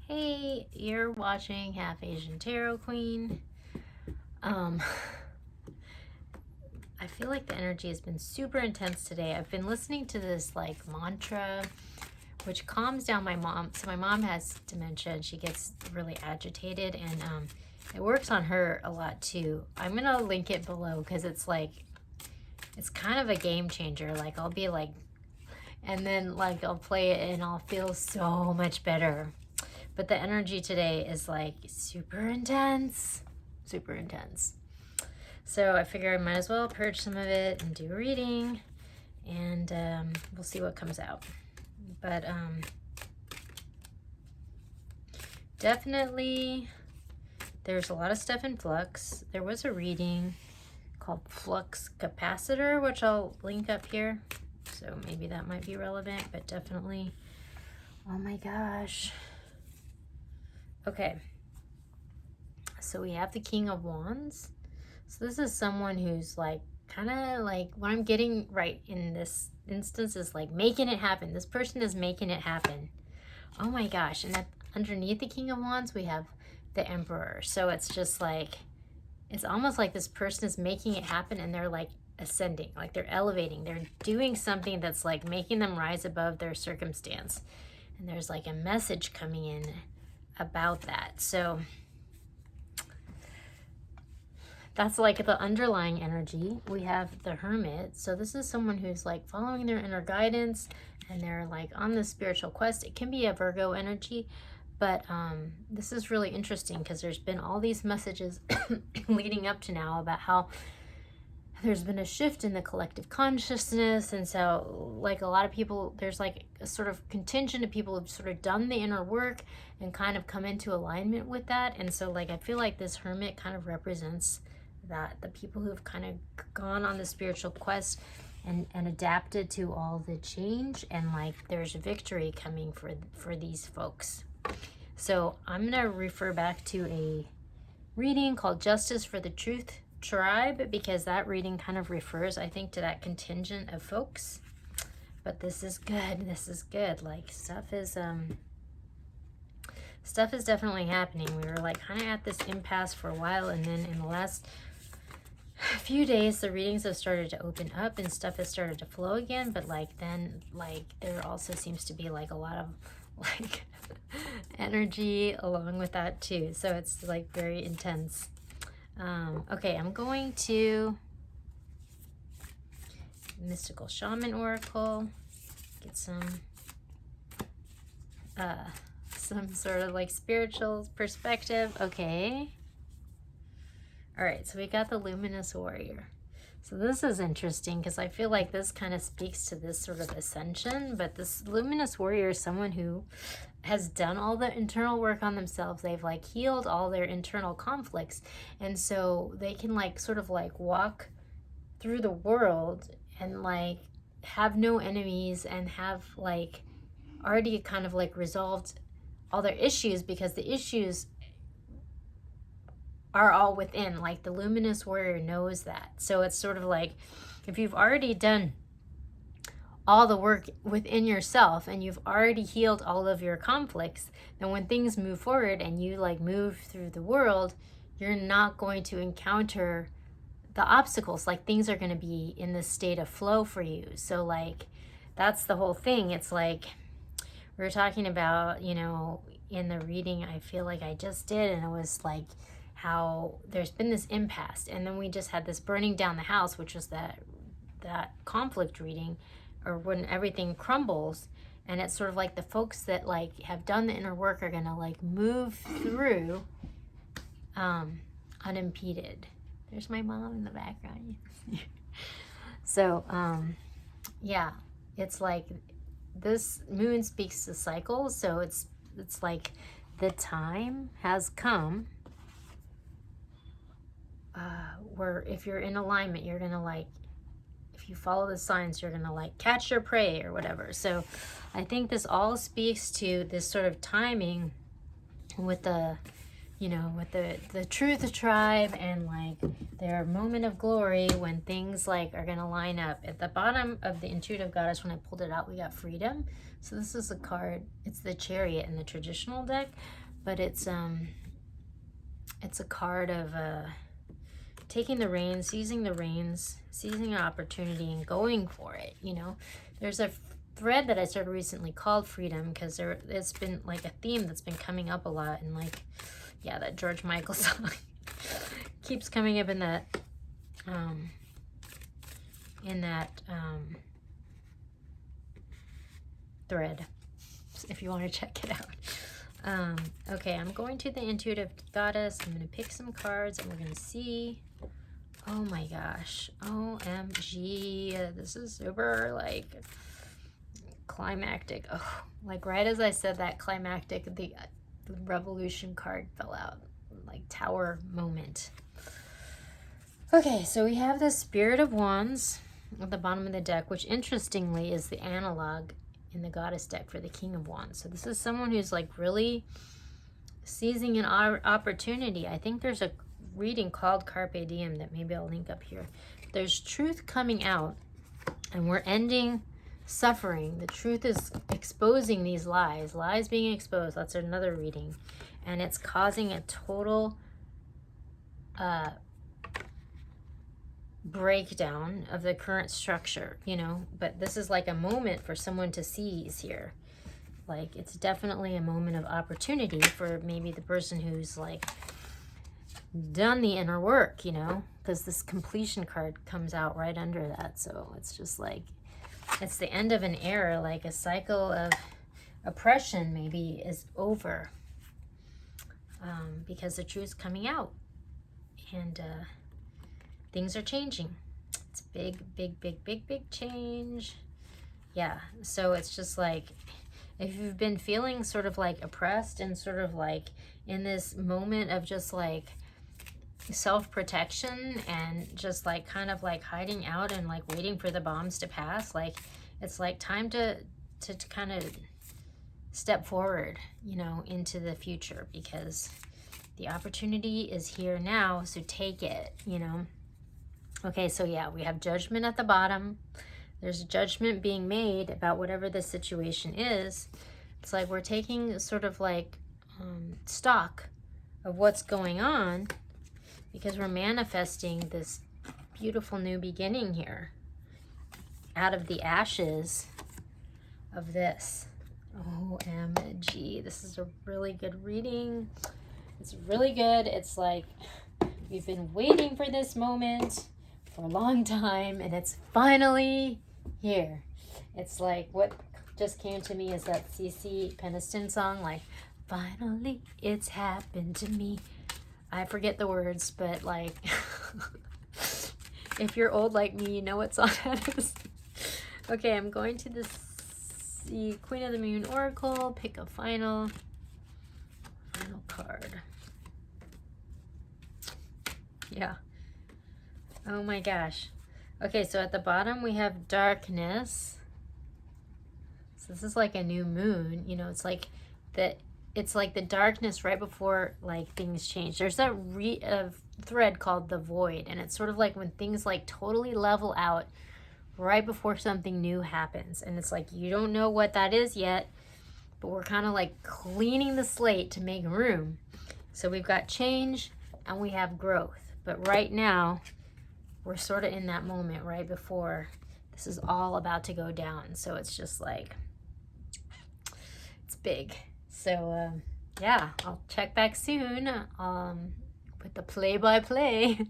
Hey, you're watching Half Asian Tarot Queen. I feel like the energy has been super intense today. I've been listening to this like mantra, which calms down my mom. So my mom has dementia and she gets really agitated, and it works on her a lot too. I'm gonna link it below because it's kind of a game changer. Like I'll be like, and then like I'll play it and I'll feel so much better. But the energy today is like super intense, super intense. So I figure I might as well purge some of it and do a reading, and we'll see what comes out. But definitely there's a lot of stuff in flux. There was a reading called Flux Capacitor, which I'll link up here. So maybe that might be relevant, but definitely, oh my gosh. Okay, so we have the King of Wands. So this is someone who's like, kind of like, what I'm getting right in this instance is like making it happen. This person is making it happen. Oh my gosh. And underneath the King of Wands, we have the Emperor. So it's just like, it's almost like this person is making it happen and they're like ascending, like they're elevating. They're doing something that's like making them rise above their circumstance. And there's like a message coming in about that. So that's like the underlying energy. We have the Hermit. So this is someone who's like following their inner guidance and they're like on this spiritual quest. It can be a Virgo energy, but this is really interesting because there's been all these messages leading up to now about how there's been a shift in the collective consciousness. And so like a lot of people, there's like a sort of contingent of people who've sort of done the inner work and kind of come into alignment with that. And so like I feel like this Hermit kind of represents that, the people who've kind of gone on the spiritual quest and adapted to all the change, and like there's victory coming for these folks. So I'm gonna refer back to a reading called Justice for the Truth Tribe, because that reading kind of refers, I think, to that contingent of folks. But this is good. This is good. Like stuff is definitely happening. We were like kind of at this impasse for a while, and then in the last few days the readings have started to open up and stuff has started to flow again. But like then like there also seems to be like a lot of like energy along with that too, so it's like very intense. Okay, I'm going to Mystical Shaman Oracle, get some sort of like spiritual perspective. Okay. All right, so we got the Luminous Warrior. So this is interesting because I feel like this kind of speaks to this sort of ascension, but this Luminous Warrior is someone who has done all the internal work on themselves. They've like healed all their internal conflicts, and so they can like sort of like walk through the world and like have no enemies and have like already kind of like resolved all their issues, because the issues are all within. Like the Luminous Warrior knows that. So it's sort of like if you've already done all the work within yourself and you've already healed all of your conflicts, then when things move forward and you like move through the world, you're not going to encounter the obstacles. Like things are going to be in this state of flow for you. So like that's the whole thing. It's like we were talking about, you know, in the reading I feel like I just did, and it was like how there's been this impasse, and then we just had this burning down the house, which was that conflict reading, or when everything crumbles. And it's sort of like the folks that like have done the inner work are gonna like move through unimpeded. There's my mom in the background. So yeah, it's like this moon speaks to cycles, so it's like the time has come where if you're in alignment, you're gonna like, if you follow the signs, you're gonna like catch your prey or whatever. So I think this all speaks to this sort of timing with the, you know, with the Truth Tribe and like their moment of glory when things like are gonna line up. At the bottom of the Intuitive Goddess, when I pulled it out, we got freedom. So this is a card, it's the Chariot in the traditional deck, but it's a card of taking the reins, seizing an opportunity and going for it, you know. There's a thread that I started recently called freedom, because it's been like a theme that's been coming up a lot, and like, yeah, that George Michael song keeps coming up in that thread, if you want to check it out. Okay, I'm going to the intuitive goddess. I'm going to pick some cards and we're going to see. Oh my gosh, OMG, this is super like climactic. Oh, like right as I said that climactic, the revolution card fell out, like tower moment. Okay, so we have the Spirit of Wands at the bottom of the deck, which interestingly is the analog in the goddess deck for the King of Wands. So this is someone who's like really seizing an opportunity. I think there's a reading called Carpe Diem that maybe I'll link up here. There's truth coming out and we're ending suffering. The truth is exposing these lies being exposed. That's another reading, and it's causing a total breakdown of the current structure, you know. But this is like a moment for someone to seize here. Like, it's definitely a moment of opportunity for maybe the person who's like done the inner work, you know, because this completion card comes out right under that. So it's just like, it's the end of an era, like a cycle of oppression maybe is over, because the truth's coming out, and things are changing. It's big change. Yeah, so it's just like, if you've been feeling sort of like oppressed and sort of like in this moment of just like self-protection and just like kind of like hiding out and like waiting for the bombs to pass, like it's like time to kind of step forward, you know, into the future, because the opportunity is here now, so take it, you know. Okay, so yeah, we have judgment at the bottom. There's a judgment being made about whatever the situation is. It's like we're taking sort of like stock of what's going on, because we're manifesting this beautiful new beginning here out of the ashes of this. OMG, this is a really good reading. It's really good. It's like we've been waiting for this moment for a long time, and it's finally here. It's like what just came to me is that CC Peniston song, like, finally it's happened to me. I forget the words, but like, if you're old like me, you know what song that is. Okay, I'm going to the Queen of the Moon Oracle, pick a final card. Yeah. Oh my gosh. Okay, so at the bottom we have darkness. So this is like a new moon, you know, it's like the darkness right before like things change. There's a thread called the void, and it's sort of like when things like totally level out right before something new happens, and it's like you don't know what that is yet, but we're kind of like cleaning the slate to make room. So we've got change and we have growth, but right now we're sort of in that moment right before this is all about to go down. So it's just like, it's big. So yeah, I'll check back soon with the play-by-play.